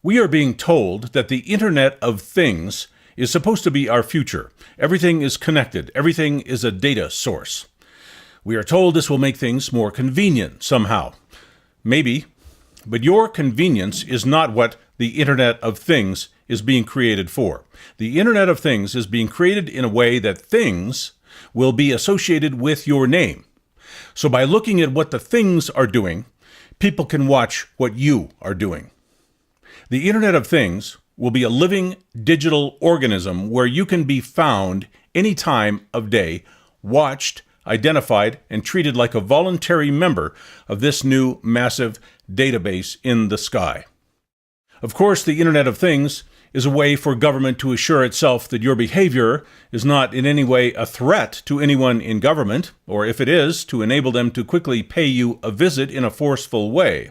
We are being told that the Internet of Things is supposed to be our future. Everything is connected. Everything is a data source. We are told this will make things more convenient somehow. Maybe, but your convenience is not what the Internet of Things is being created for. The Internet of Things is being created in a way that things will be associated with your name. So by looking at what the things are doing, people can watch what you are doing. The Internet of Things will be a living digital organism where you can be found any time of day, watched, identified, and treated like a voluntary member of this new massive database in the sky. Of course, the Internet of Things is a way for government to assure itself that your behavior is not in any way a threat to anyone in government, or if it is, to enable them to quickly pay you a visit in a forceful way.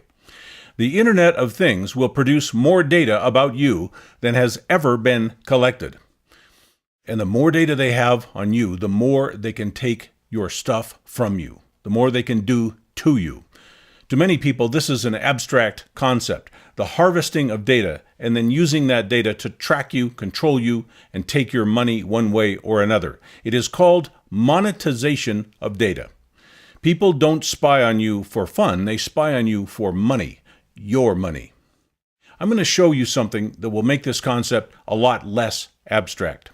The Internet of Things will produce more data about you than has ever been collected. And the more data they have on you, the more they can take your stuff from you, the more they can do to you. To many people, this is an abstract concept, the harvesting of data and then using that data to track you, control you, and take your money one way or another. It is called monetization of data. People don't spy on you for fun, they spy on you for money. Your money. I'm going to show you something that will make this concept a lot less abstract.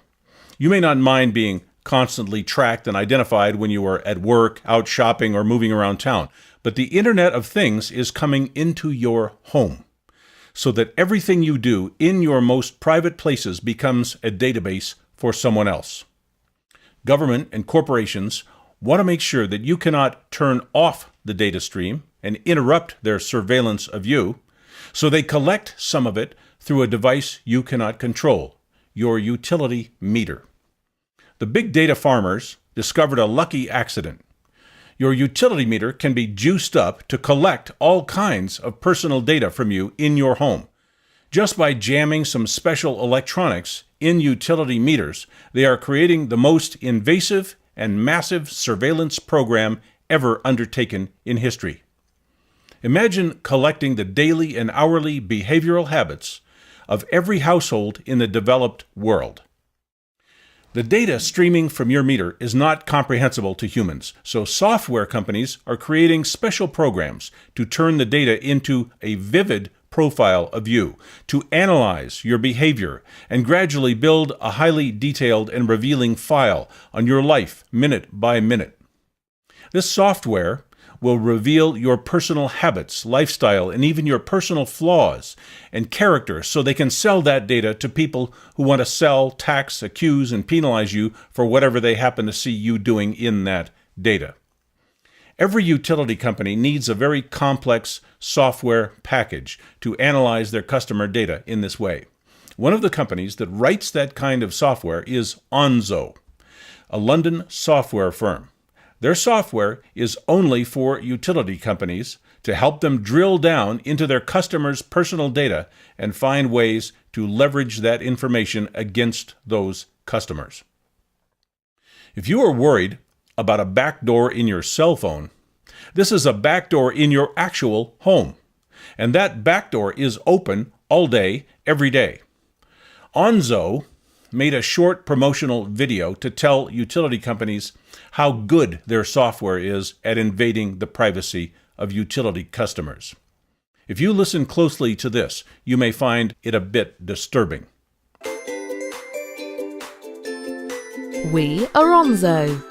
You may not mind being constantly tracked and identified when you are at work, out shopping, or moving around town, but the Internet of Things is coming into your home so that everything you do in your most private places becomes a database for someone else. Government and corporations want to make sure that you cannot turn off the data stream and interrupt their surveillance of you, so they collect some of it through a device you cannot control, your utility meter. The big data farmers discovered a lucky accident. Your utility meter can be juiced up to collect all kinds of personal data from you in your home. Just by jamming some special electronics in utility meters, they are creating the most invasive and massive surveillance program ever undertaken in history. Imagine collecting the daily and hourly behavioral habits of every household in the developed world. The data streaming from your meter is not comprehensible to humans, so software companies are creating special programs to turn the data into a vivid profile of you, to analyze your behavior, and gradually build a highly detailed and revealing file on your life minute by minute. This software will reveal your personal habits, lifestyle, and even your personal flaws and character so they can sell that data to people who want to sell, tax, accuse, and penalize you for whatever they happen to see you doing in that data. Every utility company needs a very complex software package to analyze their customer data in this way. One of the companies that writes that kind of software is Onzo, a London software firm. Their software is only for utility companies to help them drill down into their customers' personal data and find ways to leverage that information against those customers. If you are worried about a backdoor in your cell phone, this is a backdoor in your actual home. And that backdoor is open all day, every day. Onzo made a short promotional video to tell utility companies how good their software is at invading the privacy of utility customers. If you listen closely to this, you may find it a bit disturbing. We are Onzo.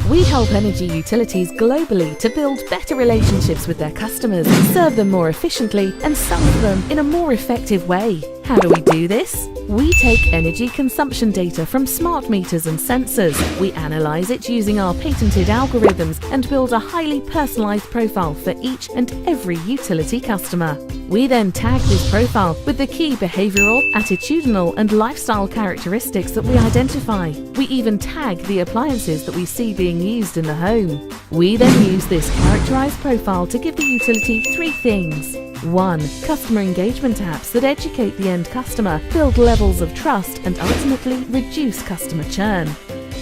We help energy utilities globally to build better relationships with their customers, serve them more efficiently, and sell to them in a more effective way. How do we do this? We take energy consumption data from smart meters and sensors. We analyze it using our patented algorithms and build a highly personalized profile for each and every utility customer. We then tag this profile with the key behavioral, attitudinal, and lifestyle characteristics that we identify. We even tag the appliances that we see being used in the home. We then use this characterized profile to give the utility 3 things. 1. Customer engagement apps that educate the end customer, build levels of trust, and ultimately reduce customer churn.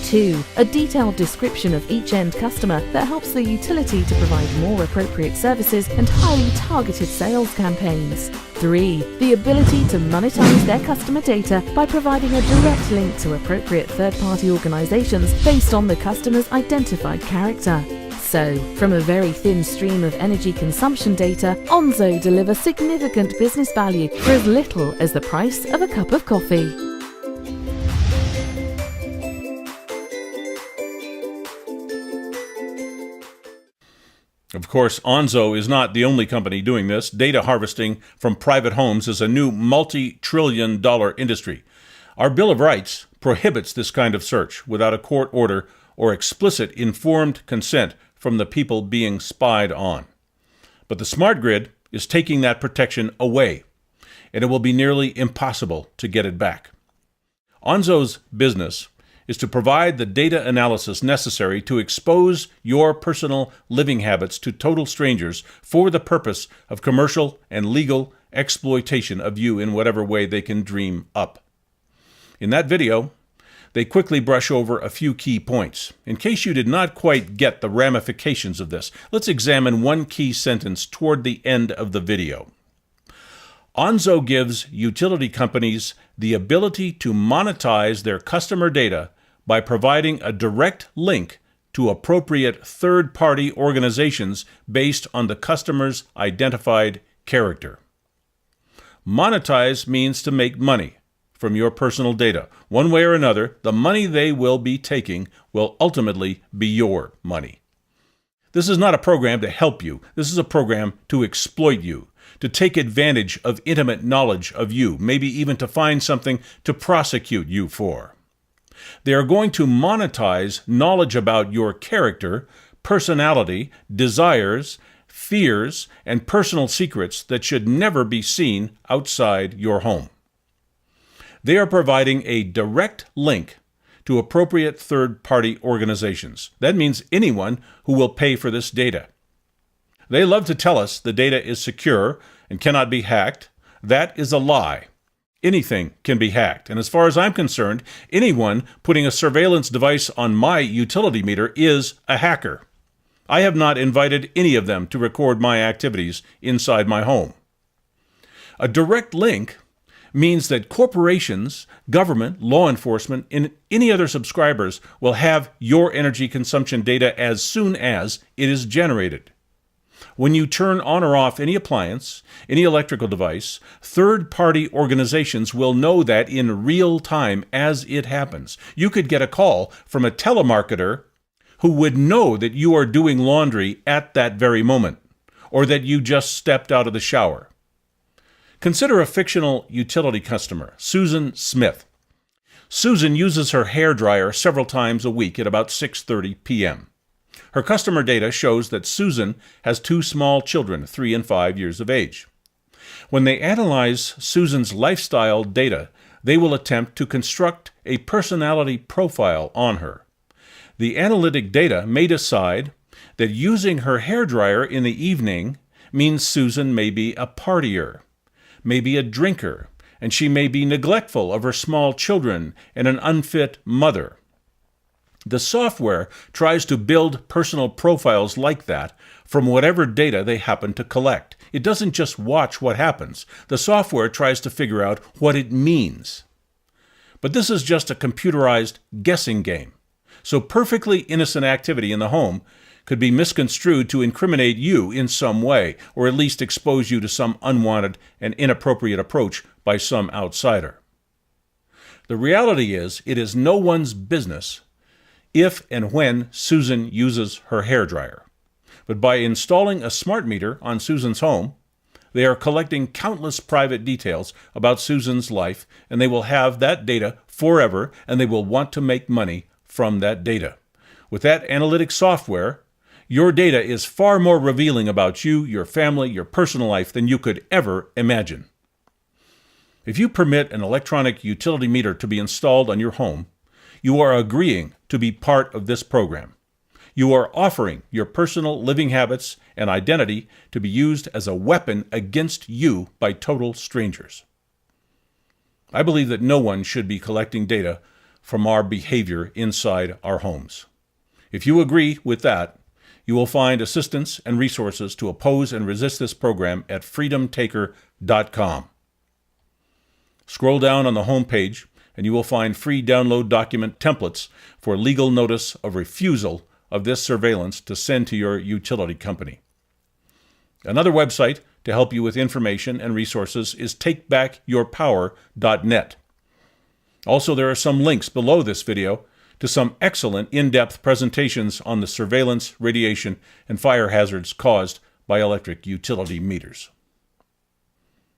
2. A detailed description of each end customer that helps the utility to provide more appropriate services and highly targeted sales campaigns. 3. The ability to monetize their customer data by providing a direct link to appropriate third-party organizations based on the customer's identified character. So, from a very thin stream of energy consumption data, Onzo delivers significant business value for as little as the price of a cup of coffee. Of course, Onzo is not the only company doing this. Data harvesting from private homes is a new multi-trillion-dollar industry. Our Bill of Rights prohibits this kind of search without a court order or explicit informed consent from the people being spied on. But the smart grid is taking that protection away, and it will be nearly impossible to get it back. Onzo's business is to provide the data analysis necessary to expose your personal living habits to total strangers for the purpose of commercial and legal exploitation of you in whatever way they can dream up. In that video, they quickly brush over a few key points. In case you did not quite get the ramifications of this, let's examine one key sentence toward the end of the video. Onzo gives utility companies the ability to monetize their customer data by providing a direct link to appropriate third-party organizations based on the customer's identified character. Monetize means to make money from your personal data. One way or another, the money they will be taking will ultimately be your money. This is not a program to help you. This is a program to exploit you, to take advantage of intimate knowledge of you, maybe even to find something to prosecute you for. They are going to monetize knowledge about your character, personality, desires, fears, and personal secrets that should never be seen outside your home. They are providing a direct link to appropriate third-party organizations. That means anyone who will pay for this data. They love to tell us the data is secure and cannot be hacked. That is a lie. Anything can be hacked. And as far as I'm concerned, anyone putting a surveillance device on my utility meter is a hacker. I have not invited any of them to record my activities inside my home. A direct link means that corporations, government, law enforcement, and any other subscribers will have your energy consumption data as soon as it is generated. When you turn on or off any appliance, any electrical device, third-party organizations will know that in real time as it happens. You could get a call from a telemarketer who would know that you are doing laundry at that very moment, or that you just stepped out of the shower. Consider a fictional utility customer, Susan Smith. Susan uses her hairdryer several times a week at about 6:30 p.m. Her customer data shows that Susan has 2 small children, 3 and 5 years of age. When they analyze Susan's lifestyle data, they will attempt to construct a personality profile on her. The analytic data may decide that using her hairdryer in the evening means Susan may be a partier, may be a drinker, and she may be neglectful of her small children and an unfit mother. The software tries to build personal profiles like that from whatever data they happen to collect. It doesn't just watch what happens. The software tries to figure out what it means. But this is just a computerized guessing game. So perfectly innocent activity in the home could be misconstrued to incriminate you in some way, or at least expose you to some unwanted and inappropriate approach by some outsider. The reality is, it is no one's business if and when Susan uses her hairdryer. But by installing a smart meter on Susan's home, they are collecting countless private details about Susan's life, and they will have that data forever, and they will want to make money from that data. With that analytic software, your data is far more revealing about you, your family, your personal life than you could ever imagine. If you permit an electronic utility meter to be installed on your home, you are agreeing to be part of this program. You are offering your personal living habits and identity to be used as a weapon against you by total strangers. I believe that no one should be collecting data from our behavior inside our homes. If you agree with that, you will find assistance and resources to oppose and resist this program at freedomtaker.com. Scroll down on the home page and you will find free download document templates for legal notice of refusal of this surveillance to send to your utility company. Another website to help you with information and resources is takebackyourpower.net. Also, there are some links below this video to some excellent in-depth presentations on the surveillance, radiation, and fire hazards caused by electric utility meters.